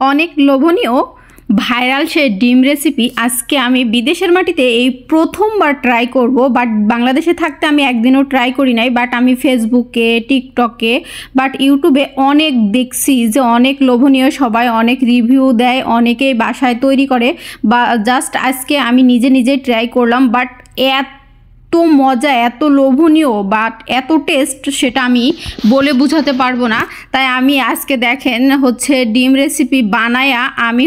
অনেক লোভনীয় ভাইরাল সেই ডিম রেসিপি আজকে আমি বিদেশের মাটিতে এই প্রথমবার ট্রাই করব। বাট বাংলাদেশে থাকতে আমি একদিনও ট্রাই করি নাই। বাট আমি ফেসবুকে, টিকটকে, বাট ইউটিউবে অনেক দেখছি যে অনেক লোভনীয়, সবাই অনেক রিভিউ দেয়, অনেকেই বাসায় তৈরি করে। বা জাস্ট আজকে আমি নিজে ট্রাই করলাম। বাট এত মজা, এত লোভনীয়, বাট এত টেস্ট সেটা আমি বলে বোঝাতে পারবো না। তাই আমি আজকে দেখেন ডিম রেসিপি বানায়া আমি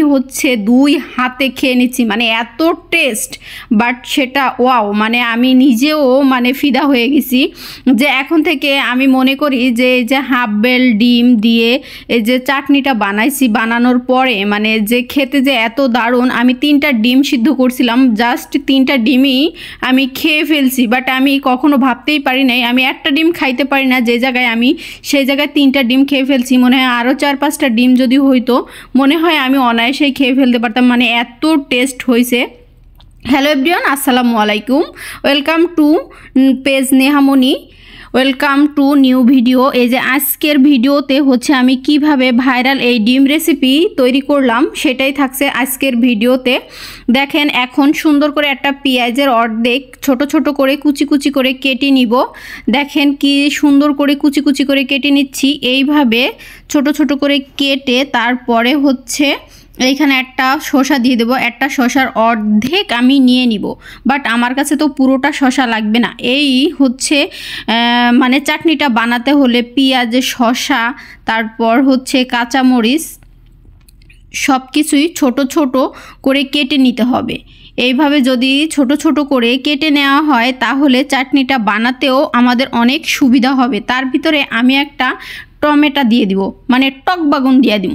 2 হাতে খেয়ে নিচ্ছি, মানে এত টেস্ট। বাট সেটা ওয়াও, মানে আমি নিজেও ফিদা হয়ে গেছি। যে এখন থেকে আমি মনে করি যে এই যে হাফ বেল ডিম দিয়ে এই যে চাটনিটা বানাইছি, বানানোর পরে যে খেতে যে এত দারুণ। আমি 3টা ডিম সিদ্ধ করছিলাম, জাস্ট 3টা ডিমই আমি খেয়ে ফেলছি। বাট আমি কখনো ভাবতেই পারি নাই, আমি একটা ডিম খাইতে পারি না যে জায়গায়, আমি সেই জায়গায় 3টা ডিম খেয়ে ফেলছি। মনে হয় আরও 4-5টা ডিম যদি হইতো মনে হয় আমি অনায়াসেই খেয়ে ফেলতে পারতাম, মানে এত টেস্ট হয়েছে। হ্যালো এভরিওয়ান, আসসালামু আলাইকুম, welcome to page Nehamoni, welcome to new video. এই যে আজকের ভিডিওতে আমি কিভাবে ভাইরাল এই ডিম রেসিপি তৈরি করলাম সেটাই থাকছে আজকের ভিডিওতে। দেখেন এখন সুন্দর করে একটা পেঁয়াজের অর্ধেক ছোট ছোট করে কুচি করে কেটে নিব। দেখেন কি সুন্দর করে কুচি করে কেটে নিচ্ছি। এইভাবে ছোট ছোট করে কেটে তারপরে এইখানে একটা শসা দিয়ে দেবো। একটা শসার অর্ধেক আমি নিয়ে নিব, বাট আমার কাছে তো পুরোটা শসা লাগবে না। এই চাটনিটা বানাতে হলে পেঁয়াজ, শসা, তারপর কাঁচামরিচ সব কিছুই ছোট ছোট করে কেটে নিতে হবে। এইভাবে যদি ছোট ছোট করে কেটে নেওয়া হয় তাহলে চাটনিটা বানাতেও আমাদের অনেক সুবিধা হবে। তার ভিতরে আমি একটা টমেটো দিয়ে দিব, টক বাগুন দিয়ে দিব।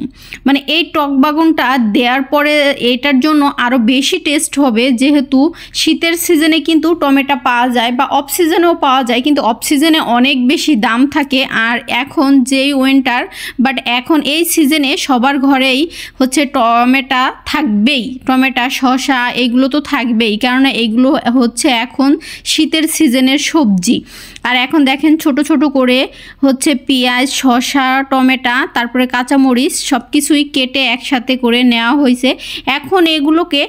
এই টক বাগুনটা দেওয়ার পরে এটার জন্য আরও বেশি টেস্ট হবে, যেহেতু শীতের সিজনে কিন্তু টমেটো পাওয়া যায় বা অফ সিজনেও পাওয়া যায়, কিন্তু অফ সিজনে অনেক বেশি দাম থাকে। আর এখন যেই উইন্টার, বাট এখন এই সিজনে সবার ঘরেই টমেটো থাকবেই, টমেটো, শসা এগুলো তো থাকবেই, কারণ এগুলো এখন শীতের সিজনের সবজি। আর এখন দেখেন ছোট ছোট করে পেঁয়াজ, শসা, টমেটো, তারপরে কাঁচামরিচ সব কিছুই কেটে একসাথে করে নেওয়া হয়েছে। এখন এগুলোকে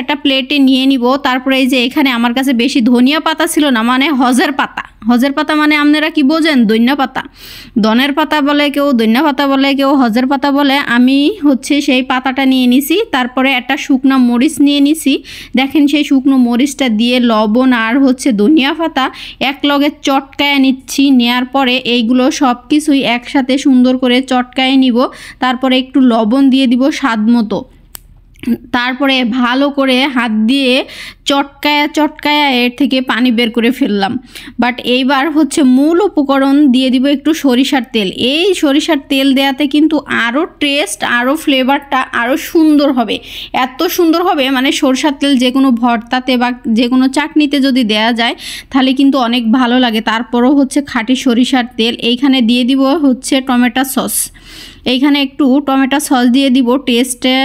একটা প্লেটে নিয়ে নিব। তারপরে এই যে এখানে আমার কাছে বেশি ধনিয়া পাতা ছিল না, হজের পাতা। হজের পাতা আপনারা কি বোঝেন? দইন্না পাতা, দনের পাতা বলে কেউ, দইন্না পাতা বলে কেউ, হজের পাতা বলে। আমি সেই পাতাটা নিয়ে নিছি। তারপরে একটা শুকনো মরিচ নিয়ে নিছি। দেখেন সেই শুকনো মরিচটা দিয়ে লবণ আর ধনিয়া পাতা একলগে চটকায় নিচ্ছি। নেওয়ার পরে এইগুলো সব কিছুই একসাথে সুন্দর করে চটকায় নিব। তারপরে একটু লবণ দিয়ে দিব স্বাদ মতো। তারপরে ভালো করে হাত দিয়ে চটকায়া এর থেকে পানি বের করে ফেললাম। বাট এইবার মূল উপকরণ দিয়ে দিব একটু সরিষার তেল। এই সরিষার তেল দেওয়াতে কিন্তু আরও টেস্ট, আরও ফ্লেভারটা আরও সুন্দর হবে। এত সুন্দর হবে, সরিষার তেল যে কোনো ভর্তাতে বা যে কোনো চাটনিতে যদি দেওয়া যায় তাহলে কিন্তু অনেক ভালো লাগে। তারপরও খাঁটি সরিষার তেল। এইখানে দিয়ে দিব টমেটো সস। এইখানে একটু টমেটো সস দিয়ে দিব। টেস্টে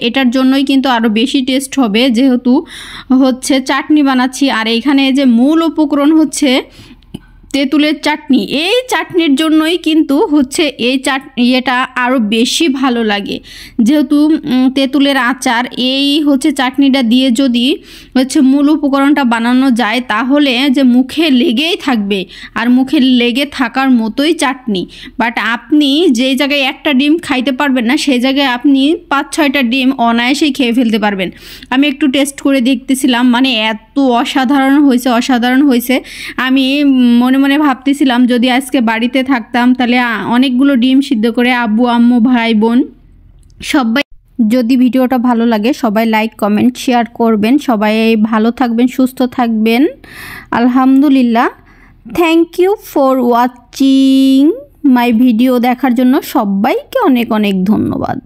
এটার জন্যই কিন্তু আরও বেশি টেস্ট হবে, যেহেতু চাটনি বানাচ্ছি। আর এইখানে যে মূল উপকরণ তেঁতুলের চাটনি। এই চাটনির জন্যই কিন্তু এই এটা আরও বেশি ভালো লাগে, যেহেতু তেঁতুলের আচার। এই চাটনিটা দিয়ে যদি মূল উপকরণটা বানানো যায় তাহলে যে মুখে লেগেই থাকবে, আর মুখে লেগে থাকার মতোই চাটনি। বাট আপনি যেই জায়গায় একটা ডিম খাইতে পারবেন না, সেই জায়গায় আপনি 5-6টা ডিম অনায়াসেই খেয়ে ফেলতে পারবেন। আমি একটু টেস্ট করে দেখতেছিলাম, এত অসাধারণ হয়েছে। আমি মনে ভাবতেছিলাম যদি আজকে বাড়িতে থাকতাম তাহলে অনেকগুলো ডিম সিদ্ধ করে আব্বু, আম্মু, ভাই, বোন সবাই। যদি ভিডিওটা ভালো লাগে সবাই লাইক, কমেন্ট, শেয়ার করবেন। সবাই ভালো থাকবেন, সুস্থ থাকবেন। আলহামদুলিল্লাহ। Thank you for watching my video. দেখার জন্য সবাইকে অনেক ধন্যবাদ।